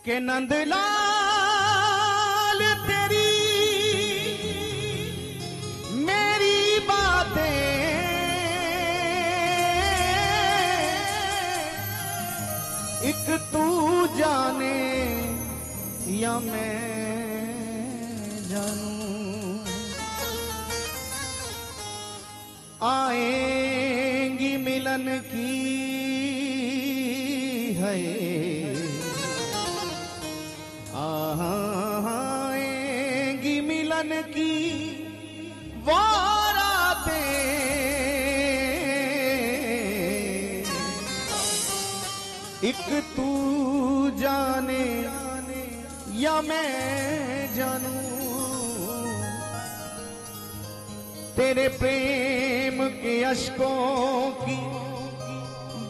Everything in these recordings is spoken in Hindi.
के नंदलाल तेरी मेरी बातें एक तू जाने या मैं जानूं। आएंगी मिलन की है, आएंगी मिलन की वो रातें एक तू जाने या मैं जानूं। तेरे प्रेम के अश्कों की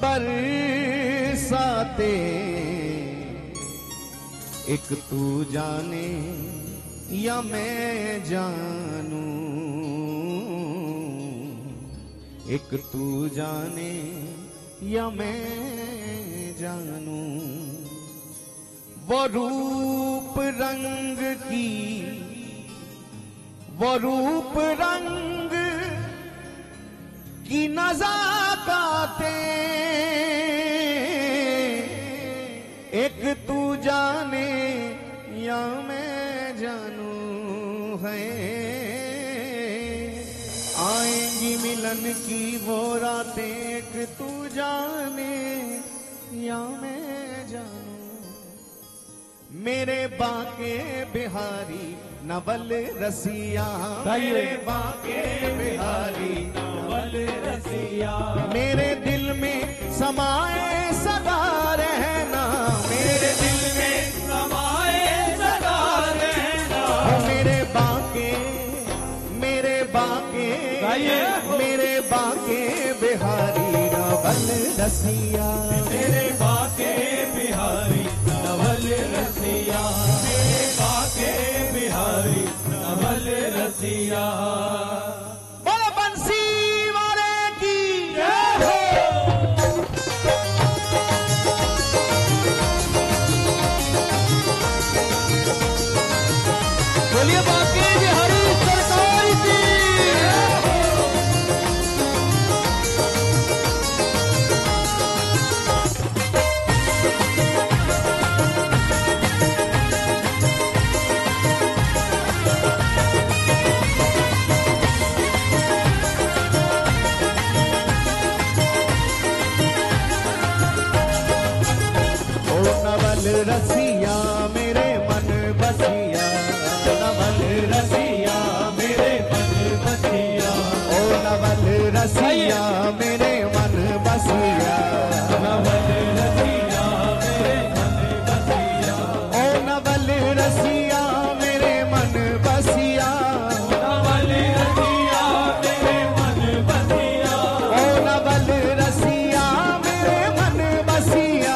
बरसाते एक तू जाने या मैं जानूं। एक तू जाने या मैं जानूं। वो रूप रंग की, वो रूप रंग की नज़ाकतें एक तू जाने या मैं जानूं है। आएंगी मिलन की वो रातें एक तू जाने या मैं जानूं। मेरे बाके बिहारी नवल रसिया, मेरे बाके बिहारी नवल रसिया, मेरे दिल में समाए सदा रहना, मेरे दिल में समाए सदा रहना। मेरे बाके मेरे बाके बिहारी नवल रसिया, मेरे बाके बिहारी नवल रसिया, मेरे बाके बिहारी नवल रसिया। बोलो बंसी वाले की जय हो। बोलिए बाके बिहारी सरकार की रसिया मेरे मन बसिया, नवल रसिया मेरे मन बसिया, ओ नवल रसिया मेरे मन बसिया, नवल रसिया मेरे मन बसिया, ओ नवल रसिया मेरे मन बसिया, नवल रसिया मेरे मन बसिया, ओ नवल रसिया मेरे मन बसिया।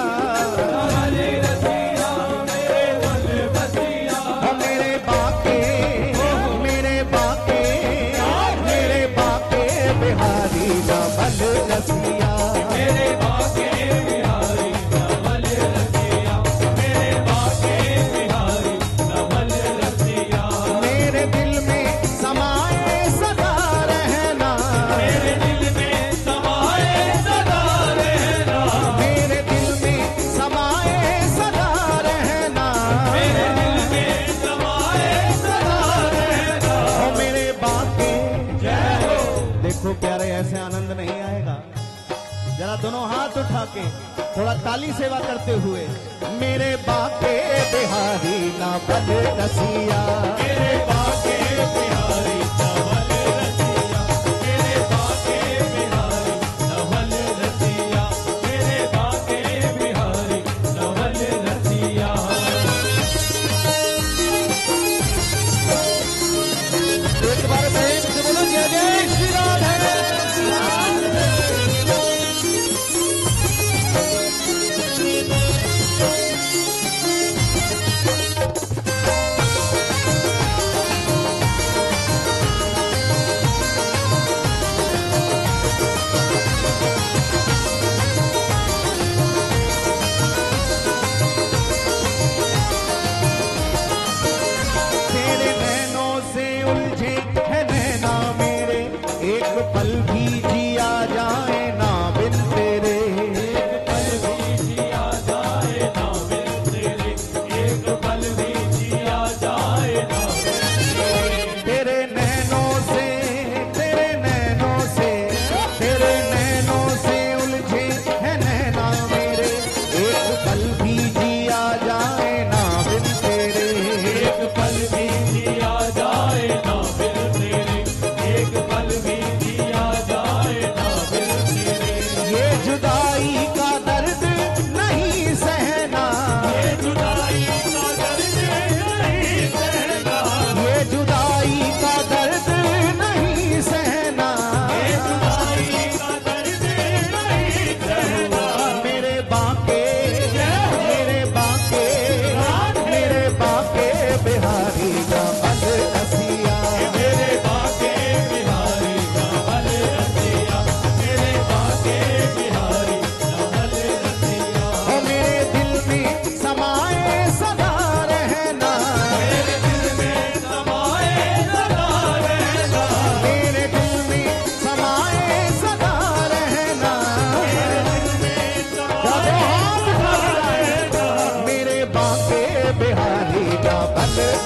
रसिया मेरे बाके बिहारी नवल रसिया, मेरे बाके बिहारी नवल रसिया। मेरे दिल में समाए सदा रहना, मेरे दिल में समाए सदा रहना, मेरे दिल में समाए सदा रहना, मेरे दिल में समाए सदा रहना। ओ मेरे बाके जय हो। देखो प्यारे ऐसे आनंद नहीं आएगा, जरा दोनों हाथ उठा के थोड़ा ताली सेवा करते हुए। मेरे बाके बिहारी नवल रसिया, मेरे बाके बिहारी नवल रसिया, मेरे बाके बिहारी नवल रसिया, मेरे बाके बिहारी नवल रसिया। एक बार प्रेम से बोलो जय जय श्री राधे।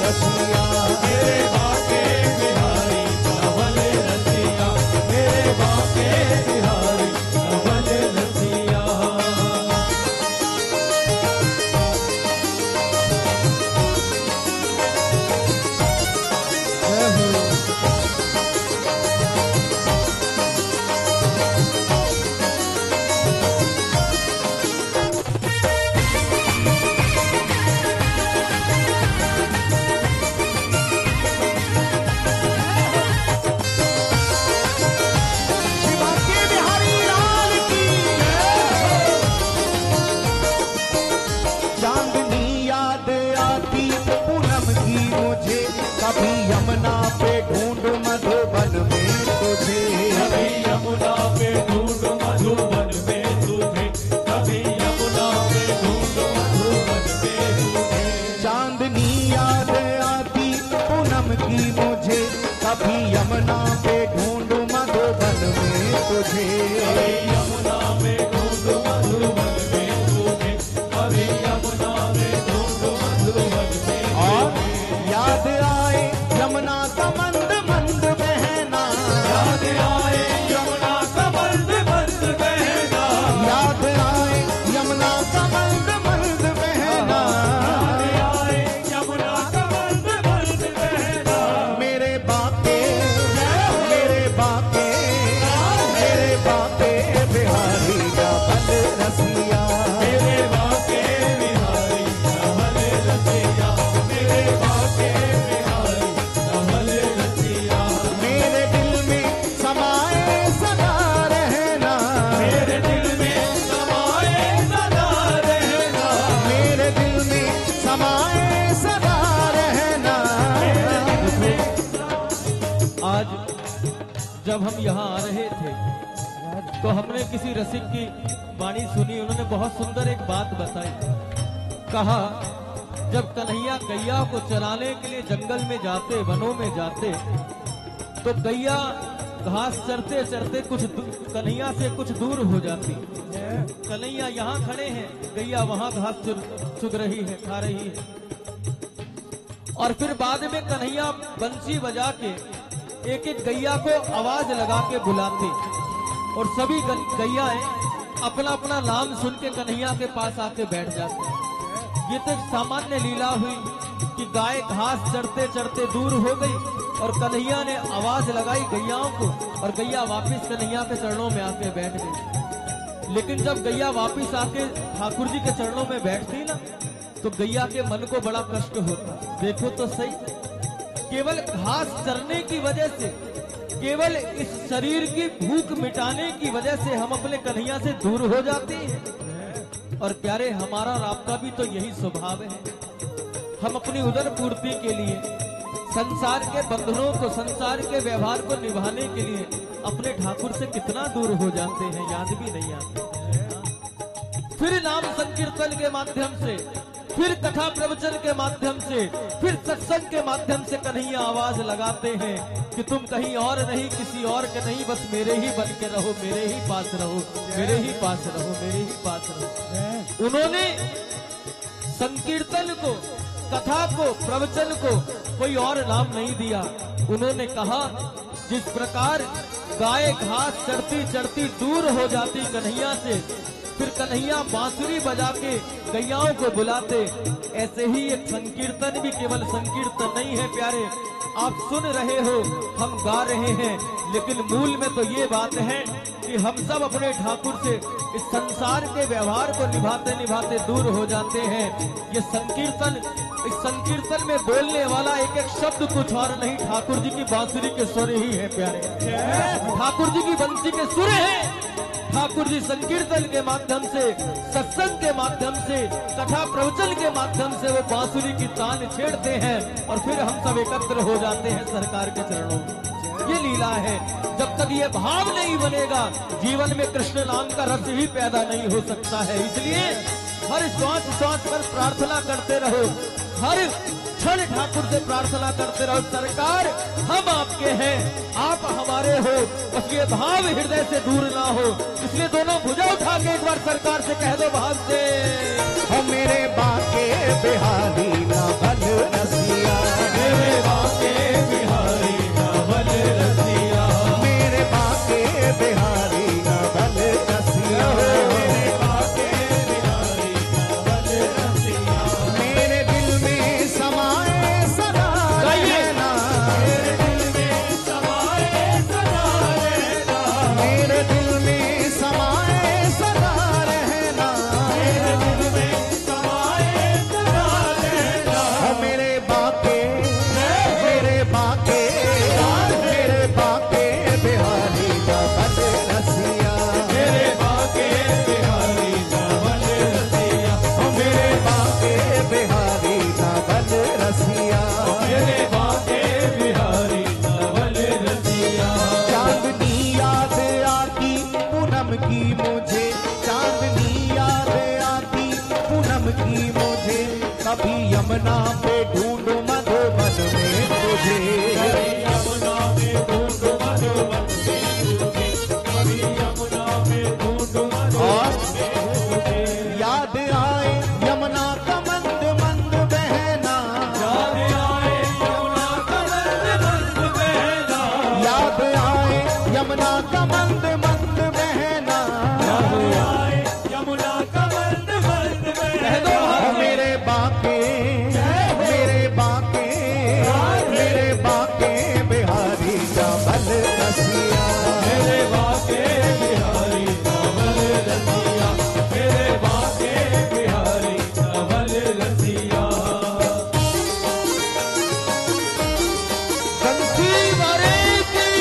रसिया, मेरे बाके बिहारी नवल रसिया, मेरे बाके बिहारी नवल रसिया। बाके बिहारी लाल की। चांदनी याद आती पूनम की मुझे, कभी यमुना पे ढूंढ मधुबन में तुझे, कभी यमुना पे ढूंढ मधुबन में तुझे, कभी यमुना पे ढूंढ मधुबन में तुझे। चांदनी याद आती पूनम की मुझे, कभी यमुना पे ढूंढ मधुबन में तुझे, कभी यमुना में ढूंढ मधुबन में तुझे, कभी यमुना में ढूंढ मधुबन में। और याद आए यमुना का मंद मंद बहना, याद आए यमुना का मंद मंद बहना, याद आए यमुना का मंद मंद बहना, याद आए यमुना का मंद मंद बहना। मेरे बाके मेरे बाके मेरे बाके बिहारी का बल रसिया, मेरे बाके बिहारी नवल रसिया, मेरे बाके बिहारी नवल रसिया। मेरे दिल में समाए सदा रहना, मेरे दिल में समाए सदा रहना, मेरे दिल में समाए सदा रहना। आज जब हम यहाँ आ रहे थे तो हमने किसी रसिक की वाणी सुनी, उन्होंने बहुत सुंदर एक बात बताई। कहा जब कन्हैया गैया को चराने के लिए जंगल में जाते, वनों में जाते, तो गैया घास चरते चरते कन्हैया से कुछ दूर हो जाती। कन्हैया यहाँ खड़े हैं, गैया वहां घास चुग रही है, खा रही है। और फिर बाद में कन्हैया बंसी बजा के एक एक गैया को आवाज लगा के बुलाते, और सभी गैयाएं अपना अपना नाम सुन के कन्हैया के पास आके बैठ जाते। ये तो एक सामान्य लीला हुई कि गाय घास चरते चरते दूर हो गई और कन्हैया ने आवाज लगाई गैयाओं को, और गैया वापस कन्हैया के चरणों में आके बैठ गई। लेकिन जब गैया वापस आके ठाकुर जी के चरणों में बैठती ना, तो गैया के मन को बड़ा कष्ट होता। देखो तो सही, केवल घास चरने की वजह से, केवल इस शरीर की भूख मिटाने की वजह से हम अपने कन्हैया से दूर हो जाते हैं। और प्यारे, हमारा राब्ता भी तो यही स्वभाव है। हम अपनी उदर पूर्ति के लिए, संसार के बंधनों को, संसार के व्यवहार को निभाने के लिए अपने ठाकुर से कितना दूर हो जाते हैं, याद भी नहीं आते। फिर नाम संकीर्तन के माध्यम से, फिर कथा प्रवचन के माध्यम से, फिर सत्संग के माध्यम से कन्हैया आवाज लगाते हैं कि तुम कहीं और नहीं, किसी और के नहीं, बस मेरे ही बन के रहो, मेरे ही पास रहो, मेरे ही पास रहो, मेरे ही पास रहो। उन्होंने संकीर्तन को, कथा को, प्रवचन को कोई और नाम नहीं दिया। उन्होंने कहा जिस प्रकार गाय घास चरती चरती दूर हो जाती कन्हैया से, फिर कन्हैया बांसुरी बजा के गैयाओं को बुलाते, ऐसे ही एक संकीर्तन भी केवल संकीर्तन नहीं है प्यारे। आप सुन रहे हो, हम गा रहे हैं, लेकिन मूल में तो ये बात है कि हम सब अपने ठाकुर से इस संसार के व्यवहार को निभाते निभाते दूर हो जाते हैं। ये संकीर्तन, इस संकीर्तन में बोलने वाला एक एक शब्द कुछ और नहीं, ठाकुर जी की बांसुरी के सुर ही है प्यारे। ठाकुर जी की बंसी के सुर है। ठाकुर जी संकीर्तन के माध्यम से, सत्संग के माध्यम से, कथा प्रवचन के माध्यम से वो बांसुरी की तान छेड़ते हैं, और फिर हम सब एकत्र हो जाते हैं सरकार के चरणों में। ये लीला है। जब तक ये भाव नहीं बनेगा, जीवन में कृष्ण नाम का रस ही पैदा नहीं हो सकता है। इसलिए हर श्वास श्वास पर प्रार्थना करते रहो, हर क्षण ठाकुर से प्रार्थना करते रहो, सरकार हम आपके हैं, आप हमारे हो, बस ये भाव हृदय से दूर ना हो। इसलिए दोनों भुजा उठा के एक बार सरकार से कह दो भाव से, मेरे बाके बिहारी ना बल रसिया, लगी मुझे, कभी यमुना पे ढूंढूं मधुबन में तुझे, यमुना में ढूंढूं मधुबन में तुझे, कभी यमुना में ढूंढूं और मधुबन में तुझे। याद आए यमुना का मंद मंद बहना, याद आए यमुना का मंद मंद बहना, याद आए यमुना का मंद मंद बहना, याद आए यमुना का मंद मंद बहना। मेरे बाके मेरे बाके मेरे बाके बिहारी का बल रसिया, मेरे बाके बिहारी कमल रसिया, मेरे बाके बिहारी कमल रसिया। बंसी वारे की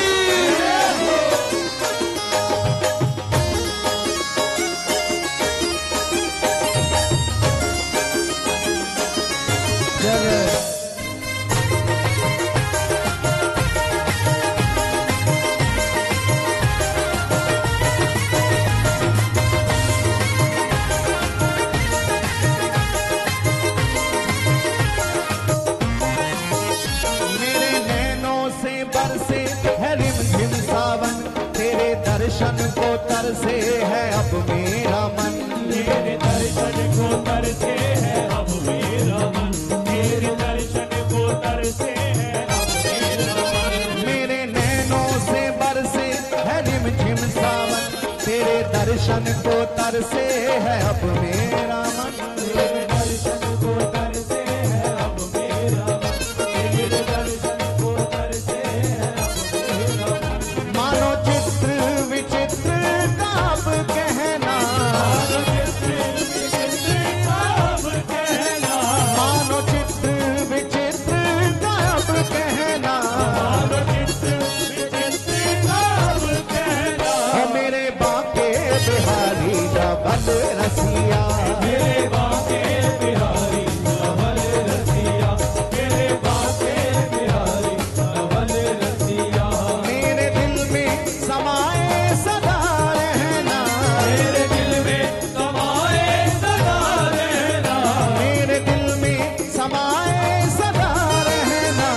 मेरे नैनों से बरसे है रिमझिम सावन, तेरे दर्शन को तरसे है अब मेरा मन, तेरे दर्शन को तरसे है अब मेरा मन, तेरे दर्शन को तरसे है अब मेरा मन। मेरे नैनों से बरसे है रिमझिम सावन, तेरे दर्शन को तरसे है अब मेरा मन, तेरे दर्शन को तरसे है अब मेरा मन, तेरे दर्शन को तरसे है अब मेरा मन। मानो चित्र विचित्र का अब कहना, मानो चित्र विचित्र का अब कहना, मानो चित्र विचित्र का अब कहना, मानो चित्र विचित्र का अब कहना। मेरे बाके बिहारी का बल रसिया, मेरे बाके बिहारी कमल रसिया, मेरे बाके बिहारी कमल रसिया। मेरे दिल में समाए सदा रहना, मेरे दिल में समाए सदा रहना, मेरे दिल में समाए सदा रहना,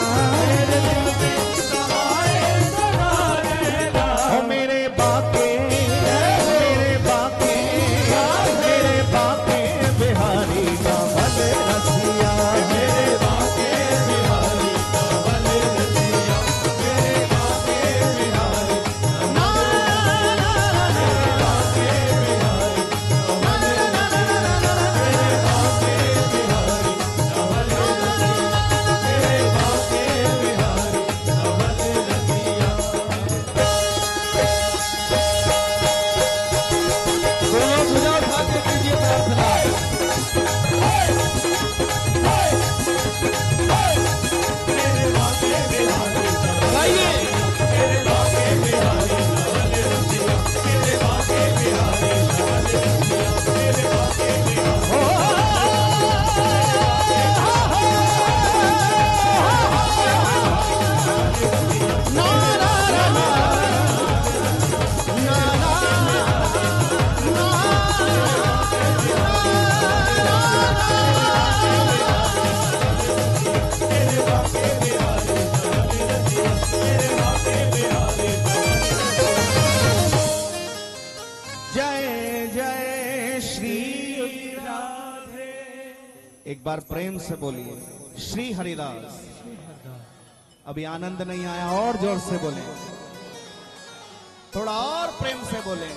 मेरे दिल में समाए सदा रहना। मेरे बाके मेरे बाके मेरे बाके बिहारी का बल रसिया, मेरे बाके बिहारी कमल रसिया, मेरे बाके बिहारी जय जय श्री राधे। एक बार प्रेम से बोलिए श्री हरिदास। अभी आनंद नहीं आया, और जोर से बोले, थोड़ा और प्रेम से बोले।